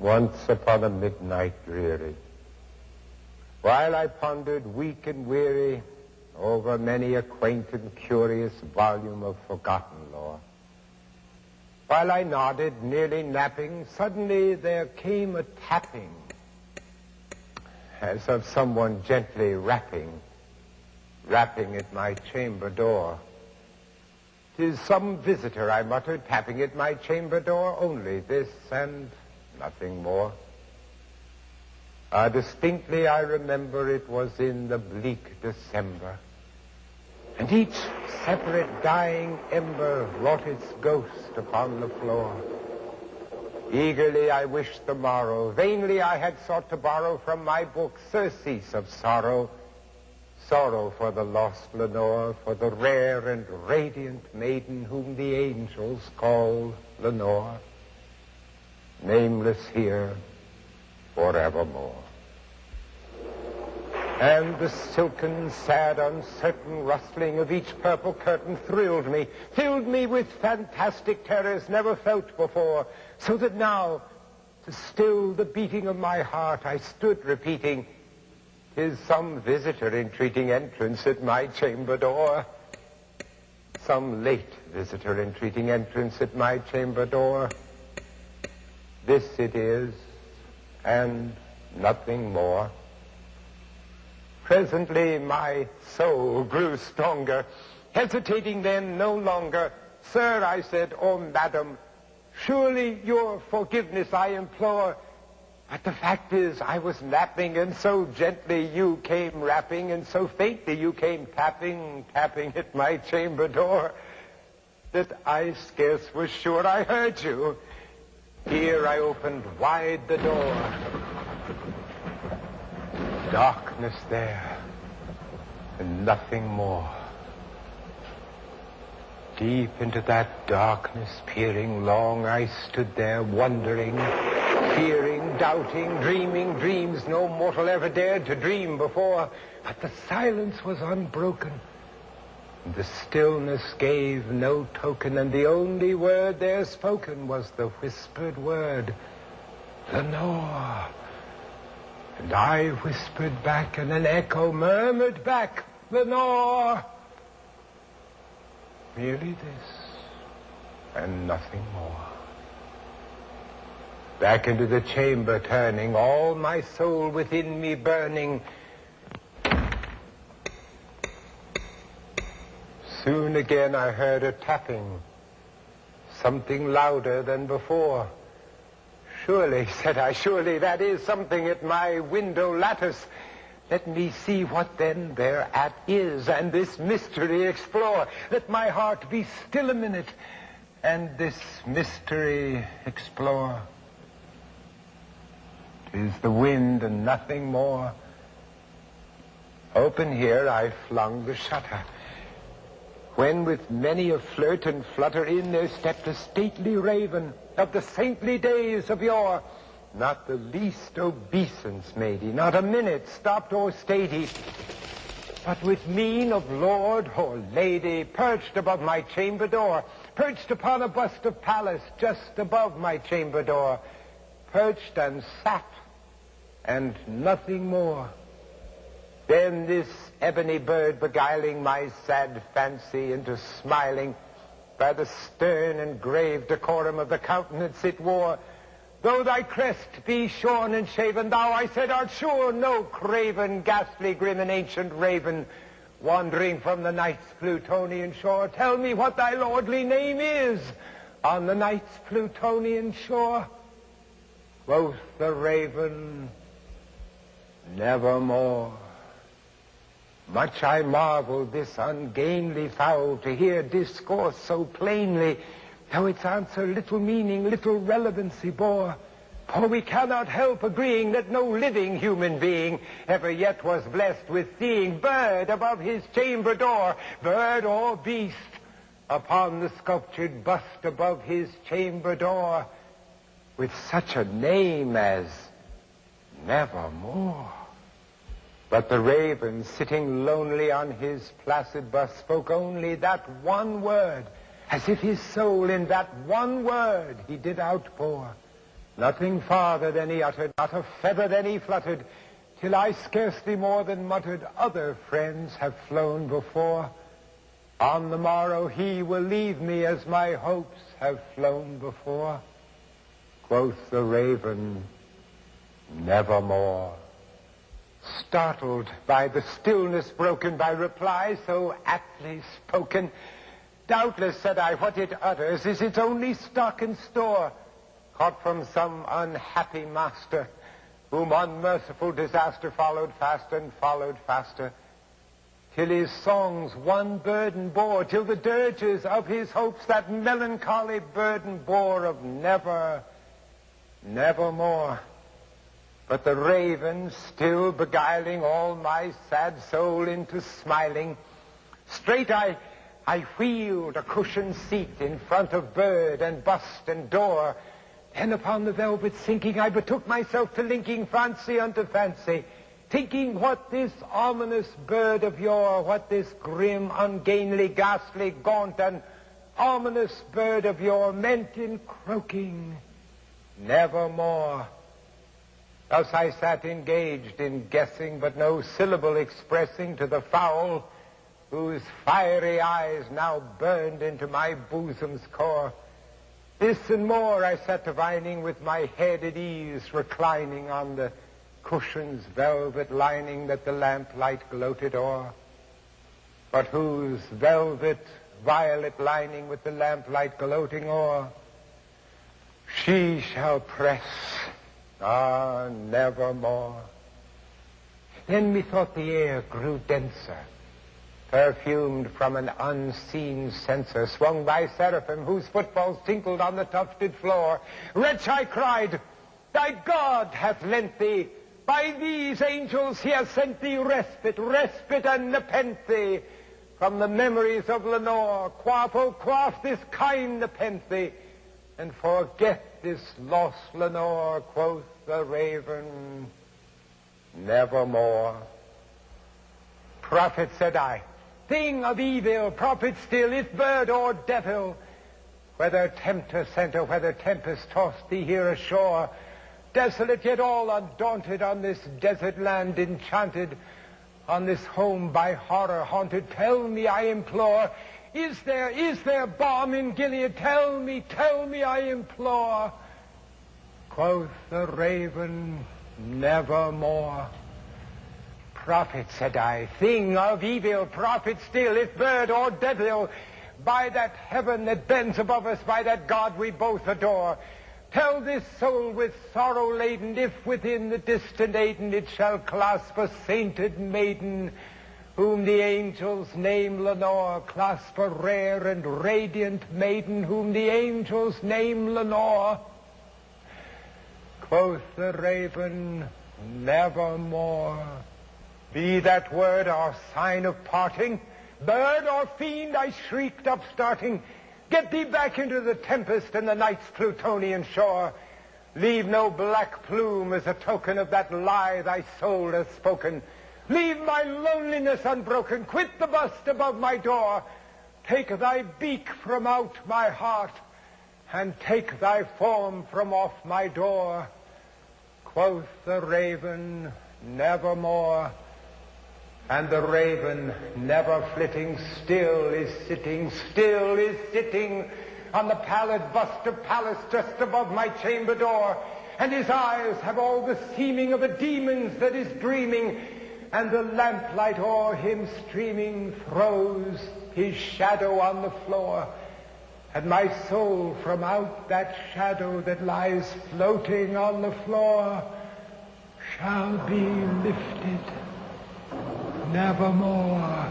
Once upon a midnight dreary, while I pondered weak and weary over many a quaint and curious volume of forgotten lore, while I nodded, nearly napping, suddenly there came a tapping, as of someone gently rapping at my chamber door. "'Tis some visitor," I muttered, "tapping at my chamber door, only this and nothing more." Distinctly I remember it was in the bleak December, and each separate dying ember wrought its ghost upon the floor. Eagerly I wished the morrow, vainly I had sought to borrow from my book surcease of sorrow, sorrow for the lost Lenore, for the rare and radiant maiden whom the angels call Lenore, nameless here forevermore. And the silken, sad, uncertain rustling of each purple curtain thrilled me, filled me with fantastic terrors never felt before, so that now, to still the beating of my heart, I stood repeating, "'Tis some visitor entreating entrance at my chamber door. Some late visitor entreating entrance at my chamber door. This it is, and nothing more." Presently my soul grew stronger, hesitating then no longer. "Sir," I said, "or madam, surely your forgiveness I implore. But the fact is I was napping, and so gently you came rapping, and so faintly you came tapping at my chamber door, that I scarce was sure I heard you. Here I opened wide the door. Darkness there, and nothing more. Deep into that darkness peering long, I stood there wondering, fearing, doubting, dreaming dreams no mortal ever dared to dream before. But the silence was unbroken, and the stillness gave no token, and the only word there spoken was the whispered word, "Lenore." And I whispered back, and an echo murmured back, "Lenore." Merely this, and nothing more. Back into the chamber turning, all my soul within me burning. Soon again I heard a tapping, something louder than before. "Surely," said I, "surely that is something at my window lattice. Let me see what then thereat is, and this mystery explore. Let my heart be still a minute, and this mystery explore. 'Tis the wind and nothing more." Open here I flung the shutter, when with many a flirt and flutter in there stepped a stately raven of the saintly days of yore. Not the least obeisance made he, not a minute stopped or stayed he, but with mien of lord or lady perched above my chamber door, perched upon a bust of Pallas just above my chamber door, perched and sat, and nothing more. Then this ebony bird beguiling my sad fancy into smiling, by the stern and grave decorum of the countenance it wore. "Though thy crest be shorn and shaven, thou," I said, "art sure no craven, ghastly, grim, and ancient raven, wandering from the night's Plutonian shore. Tell me what thy lordly name is on the night's Plutonian shore." Quoth the raven, "Nevermore." Much I marveled this ungainly fowl to hear discourse so plainly, though its answer little meaning, little relevancy bore. For we cannot help agreeing that no living human being ever yet was blessed with seeing bird above his chamber door, bird or beast, upon the sculptured bust above his chamber door, with such a name as Nevermore. But the raven, sitting lonely on his placid bust, spoke only that one word, as if his soul in that one word he did outpour. Nothing farther than he uttered, not a feather than he fluttered, till I scarcely more than muttered, other friends have flown before. On the morrow he will leave me as my hopes have flown before. Quoth the raven, nevermore. Startled by the stillness broken by reply so aptly spoken, doubtless, said I, what it utters is its only stock and store, caught from some unhappy master, whom unmerciful disaster followed fast and followed faster, till his songs one burden bore, till the dirges of his hopes that melancholy burden bore of never, nevermore. But the raven, still beguiling all my sad soul into smiling, straight I wheeled a cushioned seat in front of bird and bust and door. Then upon the velvet sinking, I betook myself to linking fancy unto fancy, thinking what this ominous bird of yore, what this grim, ungainly, ghastly, gaunt, and ominous bird of yore meant in croaking, nevermore. Thus I sat engaged in guessing, but no syllable expressing to the fowl, whose fiery eyes now burned into my bosom's core. This and more I sat divining, with my head at ease, reclining on the cushion's velvet lining that the lamplight gloated o'er, but whose velvet violet lining with the lamplight gloating o'er, she shall press, nevermore. Then methought the air grew denser, perfumed from an unseen censer, swung by seraphim whose footfalls tinkled on the tufted floor. Wretch, I cried, thy God hath lent thee, by these angels he has sent thee respite and nepenthe from the memories of Lenore. Quaff, oh quaff this kind nepenthe, and forget this lost Lenore. Quoth the raven, nevermore. Prophet, said I, thing of evil, prophet still, if bird or devil, whether tempter sent or whether tempest tossed thee here ashore, desolate yet all undaunted, on this desert land enchanted, on this home by horror haunted, tell me, I implore, is there balm in Gilead? Tell me, I implore. Quoth the raven, nevermore. Prophet, said I, thing of evil, prophet still, if bird or devil, by that heaven that bends above us, by that God we both adore, tell this soul with sorrow laden, if within the distant Aden it shall clasp a sainted maiden, whom the angels name Lenore. Clasp a rare and radiant maiden, whom the angels name Lenore. Quoth the raven, nevermore. Be that word our sign of parting, bird or fiend, I shrieked upstarting, get thee back into the tempest and the night's Plutonian shore. Leave no black plume as a token of that lie thy soul hath spoken. Leave my loneliness unbroken. Quit the bust above my door. Take thy beak from out my heart, and take thy form from off my door. Quoth the raven, nevermore. And the raven, never flitting, still is sitting on the pallid bust of Pallas just above my chamber door. And his eyes have all the seeming of a demon's that is dreaming, and the lamplight o'er him streaming throws his shadow on the floor. And my soul from out that shadow that lies floating on the floor shall be lifted nevermore.